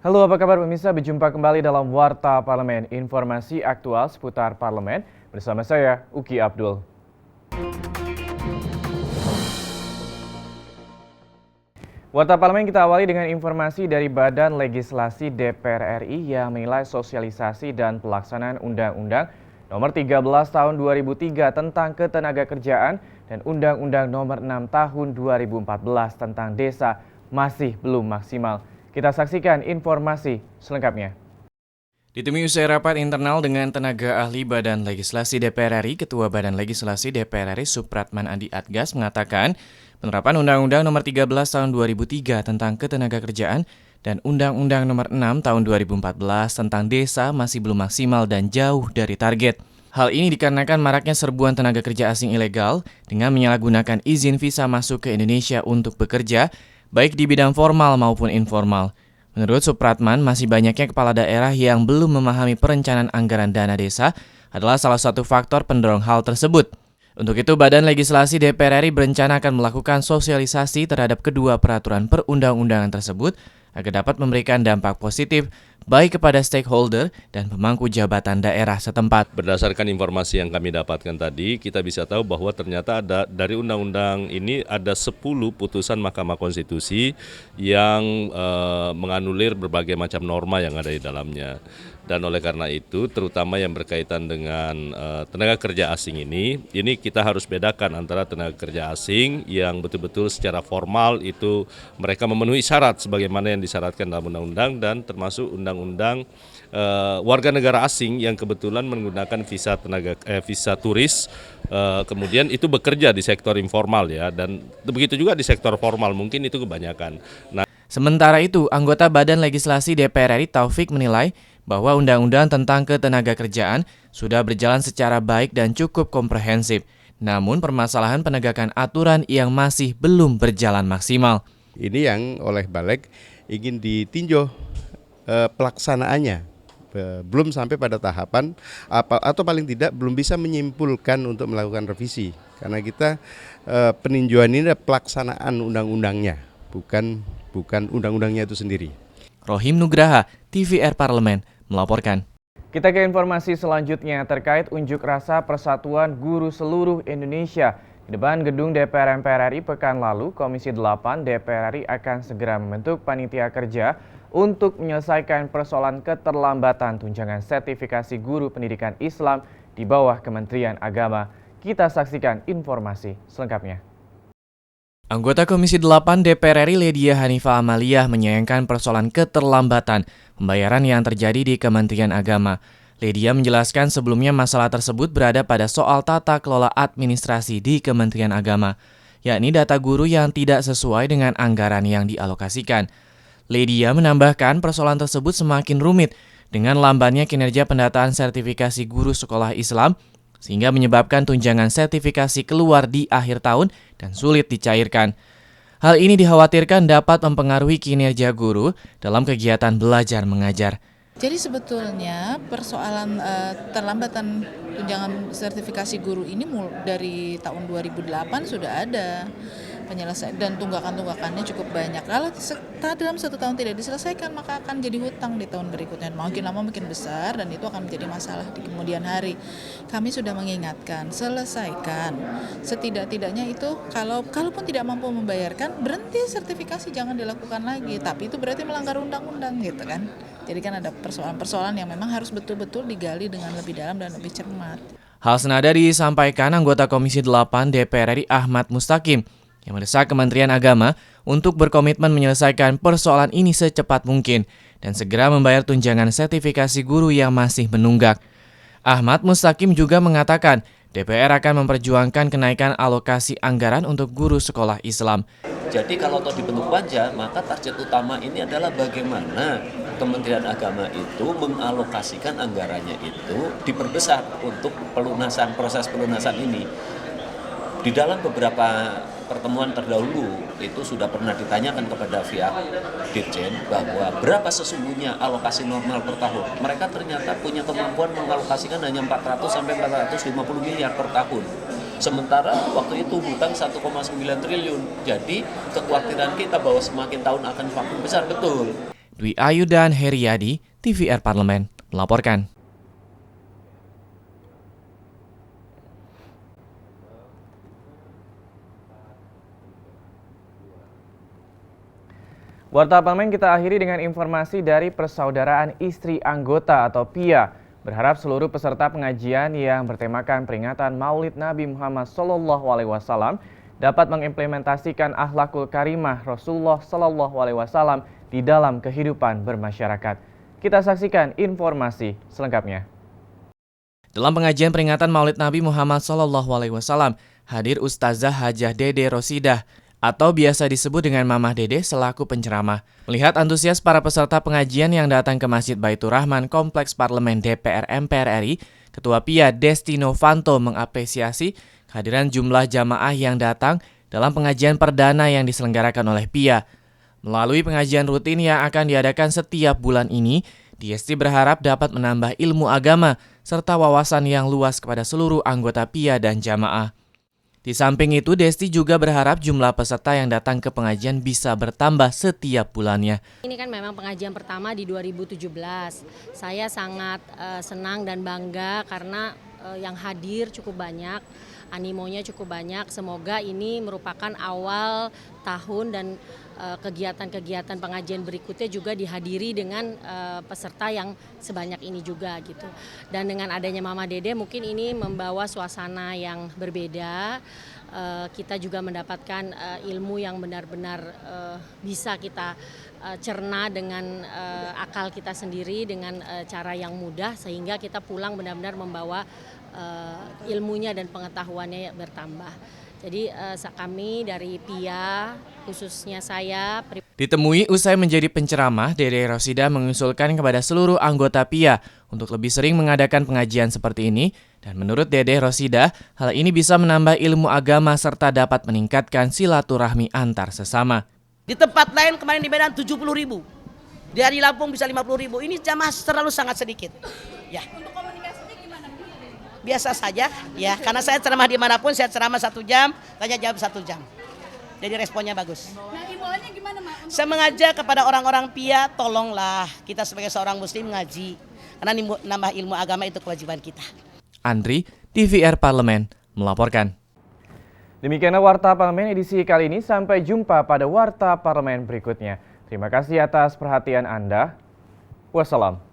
Halo, apa kabar pemirsa? Berjumpa kembali dalam Warta Parlemen, informasi aktual seputar parlemen bersama saya, Uki Abdul. Warta Parlemen kita awali dengan informasi dari Badan Legislasi DPR RI yang menilai sosialisasi dan pelaksanaan Undang-Undang Nomor 13 Tahun 2003 tentang Ketenagakerjaan dan Undang-Undang Nomor 6 Tahun 2014 tentang Desa masih belum maksimal. Kita saksikan informasi selengkapnya. Ditemui usai rapat internal dengan tenaga ahli Badan Legislasi DPR RI, Ketua Badan Legislasi DPR RI Supratman Andi Adgas mengatakan penerapan Undang-Undang Nomor 13 Tahun 2003 tentang Ketenagakerjaan dan Undang-Undang Nomor 6 Tahun 2014 tentang Desa masih belum maksimal dan jauh dari target. Hal ini dikarenakan maraknya serbuan tenaga kerja asing ilegal dengan menyalahgunakan izin visa masuk ke Indonesia untuk bekerja, baik di bidang formal maupun informal. Menurut Supratman, masih banyaknya kepala daerah yang belum memahami perencanaan anggaran dana desa adalah salah satu faktor pendorong hal tersebut. Untuk itu, Badan Legislasi DPR RI berencana akan melakukan sosialisasi terhadap kedua peraturan perundang-undangan tersebut agar dapat memberikan dampak positif baik kepada stakeholder dan pemangku jabatan daerah setempat. Berdasarkan informasi yang kami dapatkan tadi, kita bisa tahu bahwa ternyata ada dari undang-undang ini ada 10 putusan Mahkamah Konstitusi yang menganulir berbagai macam norma yang ada di dalamnya. Dan oleh karena itu, terutama yang berkaitan dengan tenaga kerja asing ini kita harus bedakan antara tenaga kerja asing yang betul-betul secara formal itu mereka memenuhi syarat sebagaimana yang disyaratkan dalam undang-undang dan termasuk undang-undang warga negara asing yang kebetulan menggunakan visa turis, kemudian itu bekerja di sektor informal ya, dan begitu juga di sektor formal mungkin itu kebanyakan. Sementara itu, anggota Badan Legislasi DPR RI Taufik menilai bahwa Undang-Undang tentang Ketenagakerjaan sudah berjalan secara baik dan cukup komprehensif. Namun permasalahan penegakan aturan yang masih belum berjalan maksimal. Ini yang oleh Balik ingin ditinjau pelaksanaannya. Belum sampai pada tahapan atau paling tidak belum bisa menyimpulkan untuk melakukan revisi. Karena kita peninjauan ini adalah pelaksanaan undang-undangnya, bukan undang-undangnya itu sendiri. Rohim Nugraha, TVR Parlemen, melaporkan. Kita ke informasi selanjutnya terkait unjuk rasa Persatuan Guru Seluruh Indonesia. Di depan gedung DPR MPR RI pekan lalu, Komisi 8 DPR RI akan segera membentuk panitia kerja untuk menyelesaikan persoalan keterlambatan tunjangan sertifikasi guru pendidikan Islam di bawah Kementerian Agama. Kita saksikan informasi selengkapnya. Anggota Komisi 8 DPR RI Ledia Hanifah Amaliah menyayangkan persoalan keterlambatan pembayaran yang terjadi di Kementerian Agama. Ledia menjelaskan sebelumnya masalah tersebut berada pada soal tata kelola administrasi di Kementerian Agama, yakni data guru yang tidak sesuai dengan anggaran yang dialokasikan. Ledia menambahkan persoalan tersebut semakin rumit dengan lambannya kinerja pendataan sertifikasi guru sekolah Islam, sehingga menyebabkan tunjangan sertifikasi keluar di akhir tahun dan sulit dicairkan. Hal ini dikhawatirkan dapat mempengaruhi kinerja guru dalam kegiatan belajar mengajar. Jadi sebetulnya persoalan terlambatan tunjangan sertifikasi guru ini dari tahun 2008 sudah ada penyelesaian dan tunggakan-tunggakannya cukup banyak. Kalau dalam 1 tahun tidak diselesaikan maka akan jadi hutang di tahun berikutnya. Makin lama makin besar dan itu akan menjadi masalah di kemudian hari. Kami sudah mengingatkan, selesaikan. Setidak-tidaknya itu kalaupun tidak mampu membayarkan, berhenti sertifikasi, jangan dilakukan lagi. Tapi itu berarti melanggar undang-undang gitu kan. Jadi kan ada persoalan-persoalan yang memang harus betul-betul digali dengan lebih dalam dan lebih cermat. Hal senada disampaikan anggota Komisi 8 DPR RI Ahmad Mustaqim yang mendesak Kementerian Agama untuk berkomitmen menyelesaikan persoalan ini secepat mungkin dan segera membayar tunjangan sertifikasi guru yang masih menunggak. Ahmad Mustaqim juga mengatakan DPR akan memperjuangkan kenaikan alokasi anggaran untuk guru sekolah Islam. Jadi kalau toh dibentuk panja, maka target utama ini adalah bagaimana Kementerian Agama itu mengalokasikan anggarannya itu diperbesar untuk proses pelunasan ini. Di dalam beberapa pertemuan terdahulu itu sudah pernah ditanyakan kepada pihak Dirjen bahwa berapa sesungguhnya alokasi normal per tahun. Mereka ternyata punya kemampuan mengalokasikan hanya 400 sampai 450 miliar per tahun. Sementara waktu itu hutang 1,9 triliun. Jadi kekhawatiran kita bahwa semakin tahun akan semakin besar, betul. Dwi Ayu dan Heriadi, TVR Parlemen, melaporkan. Warta Parlemen kita akhiri dengan informasi dari Persaudaraan Istri Anggota atau PIA. Berharap seluruh peserta pengajian yang bertemakan peringatan Maulid Nabi Muhammad SAW dapat mengimplementasikan akhlakul karimah Rasulullah SAW di dalam kehidupan bermasyarakat. Kita saksikan informasi selengkapnya. Dalam pengajian peringatan Maulid Nabi Muhammad SAW, hadir Ustazah Hajah Dede Rosidah atau biasa disebut dengan Mamah Dede selaku penceramah. Melihat antusias para peserta pengajian yang datang ke Masjid Baitur Rahman Kompleks Parlemen DPR MPR RI, Ketua PIA Desti Novanto mengapresiasi kehadiran jumlah jamaah yang datang dalam pengajian perdana yang diselenggarakan oleh PIA. Melalui pengajian rutin yang akan diadakan setiap bulan ini, Desti berharap dapat menambah ilmu agama serta wawasan yang luas kepada seluruh anggota PIA dan jamaah. Di samping itu, Desti juga berharap jumlah peserta yang datang ke pengajian bisa bertambah setiap bulannya. Ini kan memang pengajian pertama di 2017. Saya sangat senang dan bangga karena yang hadir cukup banyak, animonya cukup banyak. Semoga ini merupakan awal tahun dan kegiatan-kegiatan pengajian berikutnya juga dihadiri dengan peserta yang sebanyak ini juga gitu. Dan dengan adanya Mama Dede mungkin ini membawa suasana yang berbeda. Kita juga mendapatkan ilmu yang benar-benar bisa kita cerna dengan akal kita sendiri dengan cara yang mudah sehingga kita pulang benar-benar membawa ilmunya dan pengetahuannya bertambah. Jadi kami dari PIA, khususnya saya. Ditemui usai menjadi penceramah, Dede Rosidah mengusulkan kepada seluruh anggota PIA untuk lebih sering mengadakan pengajian seperti ini. Dan menurut Dede Rosidah, hal ini bisa menambah ilmu agama serta dapat meningkatkan silaturahmi antar sesama. Di tempat lain kemarin di Medan 70.000, di Lampung bisa 50.000. Ini jamaah terlalu sangat sedikit. Ya. Untuk komunikasinya gimana? Biasa saja, ya. Karena saya ceramah dimanapun, saya ceramah 1 jam, tanya jawab 1 jam. Jadi responnya bagus. Nah, imbauannya gimana, Mak? Saya mengajak kepada orang-orang PIA, tolonglah kita sebagai seorang muslim ngaji. Karena nambah ilmu agama itu kewajiban kita. Andri, TVR Parlemen, melaporkan. Demikianlah Warta Parlemen edisi kali ini. Sampai jumpa pada Warta Parlemen berikutnya. Terima kasih atas perhatian Anda. Wassalam.